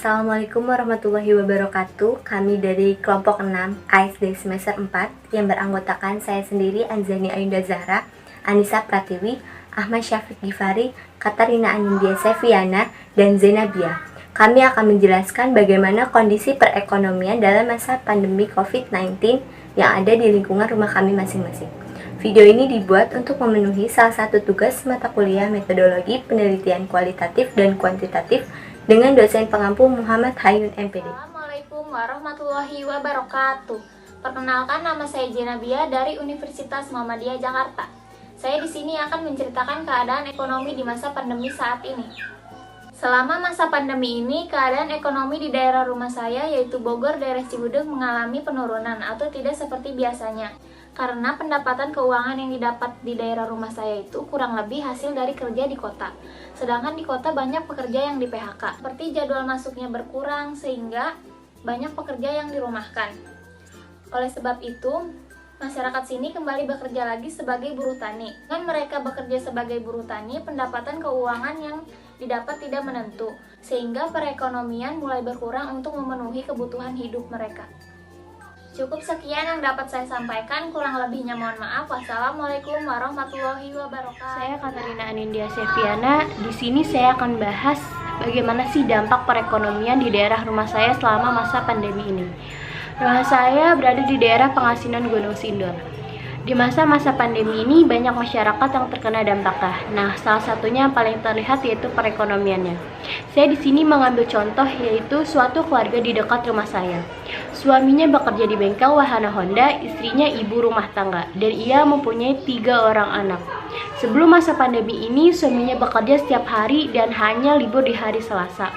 Assalamualaikum warahmatullahi wabarakatuh. Kami dari kelompok 6 ASD semester 4 yang beranggotakan saya sendiri, Anzani Ayunda Zahra, Anissa Pratiwi, Ahmad Syafiq Gifari, Katarina Anindya Seviana, dan Zenabia. Kami akan menjelaskan bagaimana kondisi perekonomian dalam masa pandemi COVID-19 yang ada di lingkungan rumah kami masing-masing. Video ini dibuat untuk memenuhi salah satu tugas mata kuliah metodologi penelitian kualitatif dan kuantitatif dengan dosen pengampu Muhammad Hayun MPD. Assalamualaikum warahmatullahi wabarakatuh. Perkenalkan, nama saya Zenabia dari Universitas Muhammadiyah Jakarta. Saya di sini akan menceritakan keadaan ekonomi di masa pandemi saat ini. Selama masa pandemi ini, keadaan ekonomi di daerah rumah saya, yaitu Bogor, daerah Cibudeg, mengalami penurunan atau tidak seperti biasanya. Karena pendapatan keuangan yang didapat di daerah rumah saya itu kurang lebih hasil dari kerja di kota. Sedangkan di kota banyak pekerja yang di PHK. Seperti jadwal masuknya berkurang sehingga banyak pekerja yang dirumahkan. Oleh sebab itu, masyarakat sini kembali bekerja lagi sebagai buruh tani. Dengan mereka bekerja sebagai buruh tani, pendapatan keuangan yang didapat tidak menentu, sehingga perekonomian mulai berkurang untuk memenuhi kebutuhan hidup mereka. Cukup sekian yang dapat saya sampaikan, kurang lebihnya mohon maaf. Wassalamualaikum warahmatullahi wabarakatuh. Saya Katarina Anindya Seviana. Di sini saya akan bahas bagaimana sih dampak perekonomian di daerah rumah saya selama masa pandemi ini. Rumah saya berada di daerah Pengasinan Gunung Sindur. Di masa-masa pandemi ini banyak masyarakat yang terkena dampaknya. Nah, salah satunya yang paling terlihat yaitu perekonomiannya. Saya di sini mengambil contoh yaitu suatu keluarga di dekat rumah saya. Suaminya bekerja di bengkel wahana Honda, istrinya ibu rumah tangga, dan ia mempunyai 3 orang anak. Sebelum masa pandemi ini, suaminya bekerja setiap hari dan hanya libur di hari Selasa.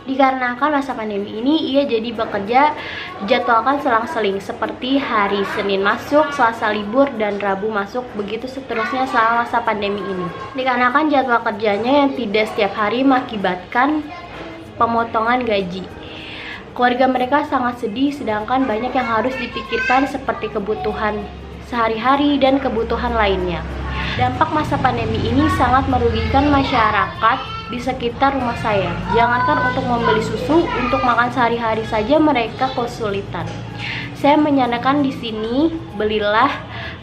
Dikarenakan masa pandemi ini, ia jadi bekerja jadwalkan selang-seling seperti hari Senin masuk, Selasa libur, dan Rabu masuk, begitu seterusnya selama masa pandemi ini. Dikarenakan jadwal kerjanya yang tidak setiap hari mengakibatkan pemotongan gaji. Keluarga mereka sangat sedih, sedangkan banyak yang harus dipikirkan seperti kebutuhan sehari-hari dan kebutuhan lainnya. Dampak masa pandemi ini sangat merugikan masyarakat di sekitar rumah saya. Jangankan untuk membeli susu, untuk makan sehari-hari saja mereka kesulitan. Saya menyarankan di sini, belilah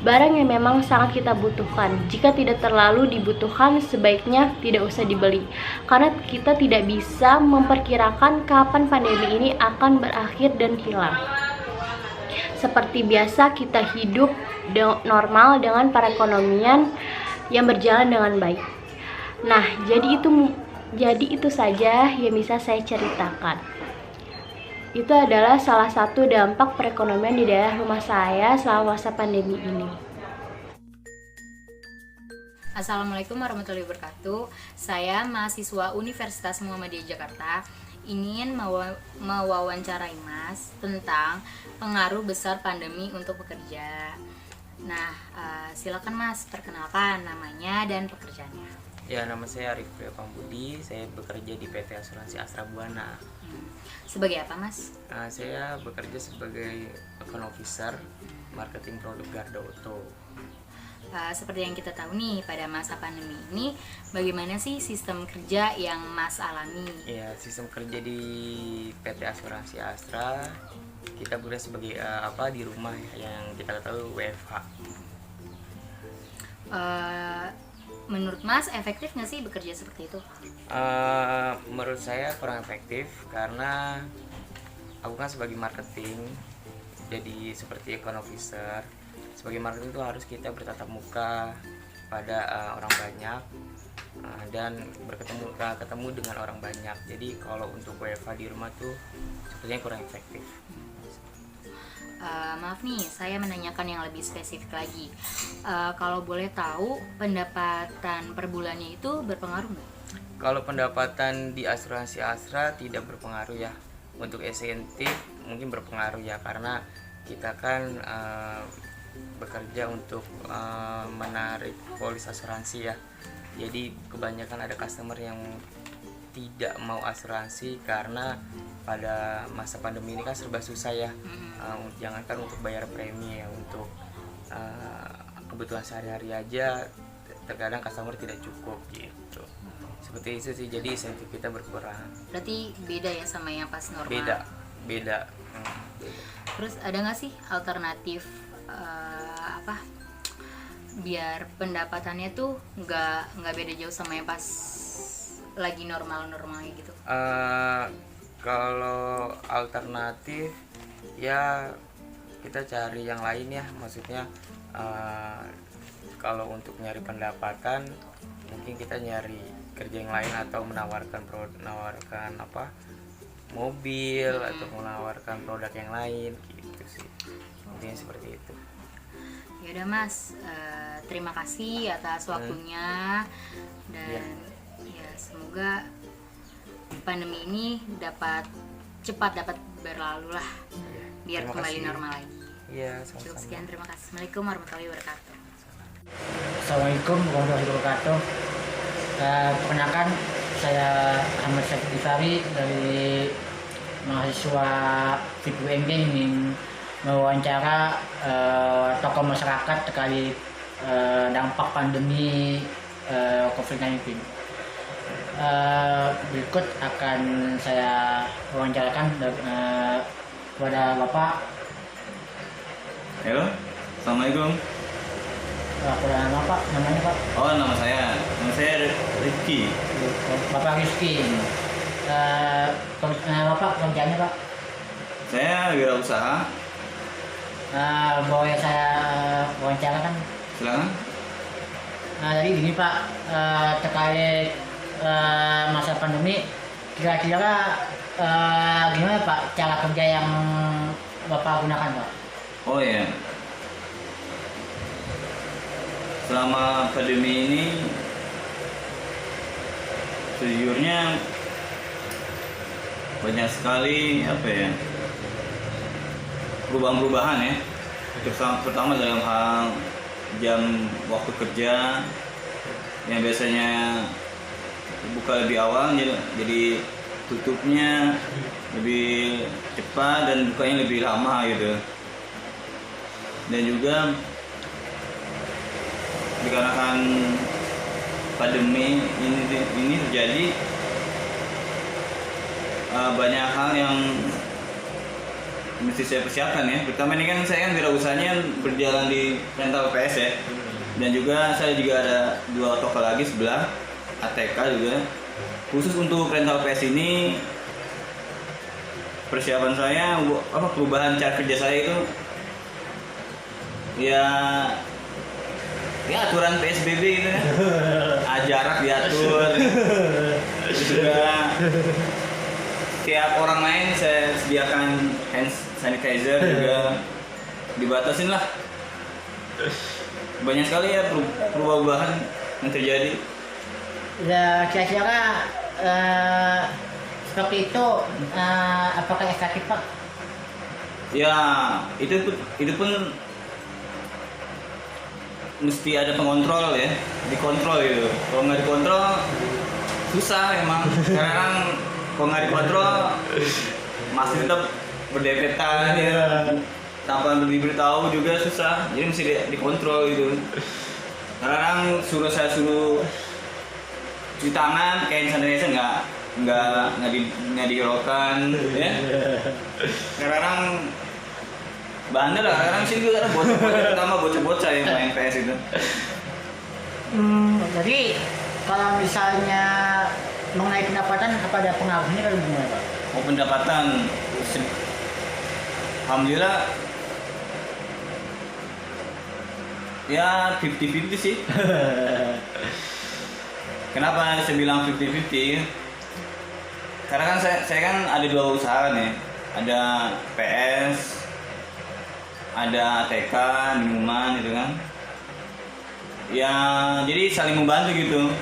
barang yang memang sangat kita butuhkan. Jika tidak terlalu dibutuhkan, sebaiknya tidak usah dibeli. Karena kita tidak bisa memperkirakan kapan pandemi ini akan berakhir dan hilang. Seperti biasa, kita hidup normal dengan perekonomian yang berjalan dengan baik. Nah, jadi itu saja yang bisa saya ceritakan. Itu adalah salah satu dampak perekonomian di daerah rumah saya selama masa pandemi ini. Assalamualaikum warahmatullahi wabarakatuh. Saya mahasiswa Universitas Muhammadiyah Jakarta ingin mewawancarai Mas tentang pengaruh besar pandemi untuk pekerja. Nah, silakan Mas, perkenalkan namanya dan pekerjaannya. Ya, nama saya Arif Pambudi. Saya bekerja di PT Asuransi Astra Buana. Sebagai apa, Mas? Saya bekerja sebagai account officer marketing produk Garda Auto. Seperti yang kita tahu nih, pada masa pandemi ini, bagaimana sih sistem kerja yang Mas alami? Ya, sistem kerja di PT Asuransi Astra, kita bekerja sebagai di rumah yang kita tahu WFH. Menurut Mas, efektif nggak sih bekerja seperti itu? Menurut saya kurang efektif karena aku kan sebagai marketing, jadi seperti account officer. Sebagai marketing itu harus kita bertatap muka pada orang banyak dan ketemu dengan orang banyak. Jadi kalau untuk WFH di rumah tuh sepertinya kurang efektif. Maaf nih, saya menanyakan yang lebih spesifik lagi. Kalau boleh tahu, pendapatan per bulannya itu berpengaruh nggak? Kalau pendapatan di asuransi Astra tidak berpengaruh ya. Untuk insentif mungkin berpengaruh ya, karena kita kan bekerja untuk menarik polis asuransi ya. Jadi kebanyakan ada customer yang tidak mau asuransi karena pada masa pandemi ini kan serba susah ya. Jangankan untuk bayar premi ya, untuk kebutuhan sehari-hari aja terkadang customer tidak cukup gitu. seperti itu sih, jadi insentif kita berkurang. Berarti beda ya sama yang pas normal. Beda. Terus ada nggak sih alternatif biar pendapatannya tuh nggak beda jauh sama yang pas lagi normalnya gitu? Kalau alternatif ya kita cari yang lain ya, maksudnya kalau untuk nyari pendapatan mungkin kita nyari kerja yang lain atau menawarkan mobil atau menawarkan produk yang lain gitu sih, mungkin seperti itu. Ya udah Mas, terima kasih atas waktunya dan ya semoga pandemi ini cepat dapat berlalu lah, biar Terima kembali kasih. normal lagi. Iya, Cukup sama-sama. sekian, terima kasih. Assalamualaikum warahmatullahi wabarakatuh. Assalamualaikum warahmatullahi wabarakatuh. Perkenalkan, saya Ahmad Syafiq Gifari dari mahasiswa FIPUMG ingin mewawancara tokoh masyarakat terkait dampak pandemi COVID-19. Berikut akan saya wawancarakan kepada Bapak. Halo, assalamualaikum. Kepada Bapak, namanya Pak? Oh, nama saya Rizky. Bapak Rizky. Bapak kerjanya Pak? Saya wirausaha. Boleh saya wawancara kan? Silakan. Jadi gini Pak, terkait masa pandemi, kira-kira gimana Pak cara kerja yang Bapak gunakan Pak? Oh ya. Selama pandemi ini sejujurnya banyak sekali perubahan-perubahan ya. Pertama dalam hal jam waktu kerja yang biasanya buka lebih awal jadi tutupnya lebih cepat dan bukanya lebih lama gitu. Dan juga dikarenakan pandemi ini terjadi banyak hal yang mesti saya persiapkan ya. Pertama ini kan saya wirausahanya berjalan di rental PS ya. Dan juga saya ada 2 toko lagi sebelah ATK juga. Khusus untuk rental PS ini persiapan saya perubahan cara kerja saya itu ya aturan PSBB gitu kan. Jarak diatur. Terus juga tiap orang main saya sediakan hand sanitizer juga, dibatasin lah. Banyak sekali ya perubahan yang terjadi. Ya kira-kira seperti itu, apakah efektif Pak? Ya itu pun mesti ada pengontrol ya, dikontrol gitu. Kalau nggak dikontrol susah emang. Sekarang kalau nggak dikontrol masih tetap berdempetan ya. Tanpa diberitahu juga susah. Jadi mesti dikontrol gitu. Sekarang saya suruh cuci tangan pakai hand sanitizer nggak dihiraukan ya. Sekarang bandel lah, sekarang sih juga ada bocah-bocah yang main PS itu. Jadi kalau misalnya mengenai pendapatan, apa ada pengaruhnya kalau gimana Pak? Oh, pendapatan alhamdulillah ya 50-50 sih. Kenapa saya bilang 50-50? Karena kan saya kan ada 2 usaha nih. Ada PS, ada ATK, minuman gitu kan. Ya jadi saling membantu gitu.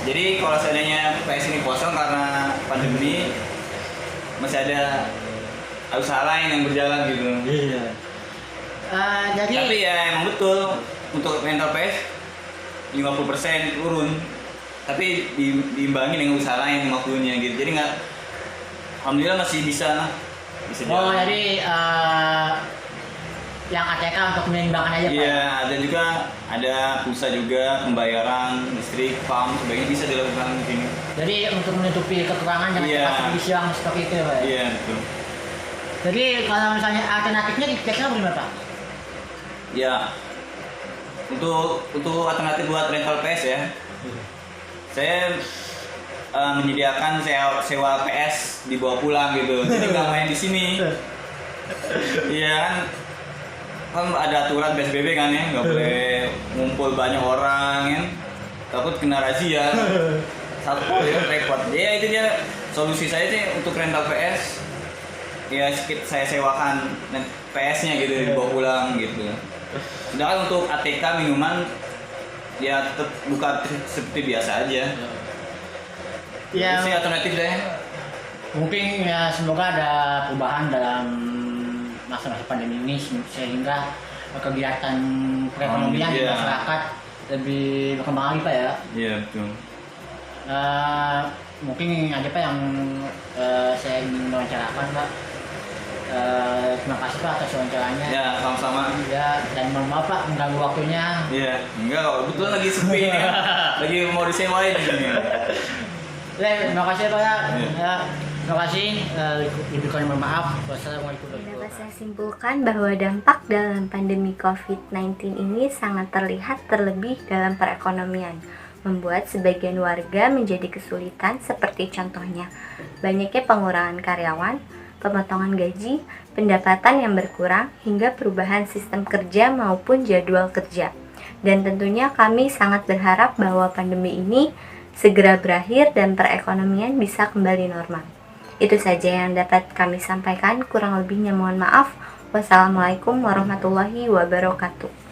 Jadi kalau seandainya PS ini kosong karena pandemi, masih ada usaha lain yang berjalan gitu. Iya. Jadi Tapi ya emang betul untuk rental PS 50% turun. Tapi diimbangi dengan usaha lain 50-nya gitu. Jadi nggak, alhamdulillah masih bisa lah. Bisa jalan. jadi yang ATK untuk menyeimbangkan aja Pak? Iya, ada juga, ada pulsa juga, pembayaran, listrik, PAM, sebaiknya bisa dilakukan di sini. Jadi untuk menutupi kekurangan jangan Iya. cepat siang seperti itu ya Pak? Iya, betul. Jadi kalau misalnya alternatifnya kira-kira bagaimana Pak? Ya, untuk alternatif buat rental PS ya, saya menyediakan sewa PS dibawa pulang gitu, jadi nggak main di sini. Iya kan ada aturan PSBB kan ya, nggak boleh ngumpul banyak orang ya, takut kena razia. Satu ya repot. Ya itu dia solusi saya sih untuk rental PS. Ya saya sewakan PS-nya gitu dibawa pulang gitu. Sedangkan untuk ATK minuman ya tetap buka seperti biasa aja. Ya, Itu sih alternatif deh. mungkin ya semoga ada perubahan dalam masa-masa pandemi ini sehingga kegiatan perekonomian di Iya. masyarakat lebih berkembang lagi Pak ya. Iya betul. Mungkin ini aja Pak yang saya ingin wawancarakan Pak. Terima kasih Pak atas wawancaranya. Ya sama-sama. Ya, dan mohon maaf Pak mengganggu waktunya. Iya, enggak kok. Betul lagi sepi ini kan. Lagi mau disewain di sini. Ya, terima kasih Pak ya. Iya. Ya, terima kasih. Lebih kurang mohon maaf. Wassalamualaikum warahmatullahi Dapat saya wabarakatuh. simpulkan bahwa dampak dalam pandemi COVID-19 ini sangat terlihat terlebih dalam perekonomian, membuat sebagian warga menjadi kesulitan seperti contohnya banyaknya pengurangan karyawan, pemotongan gaji, pendapatan yang berkurang, hingga perubahan sistem kerja maupun jadwal kerja. Dan tentunya kami sangat berharap bahwa pandemi ini segera berakhir dan perekonomian bisa kembali normal. Itu saja yang dapat kami sampaikan, kurang lebihnya mohon maaf. Wassalamualaikum warahmatullahi wabarakatuh.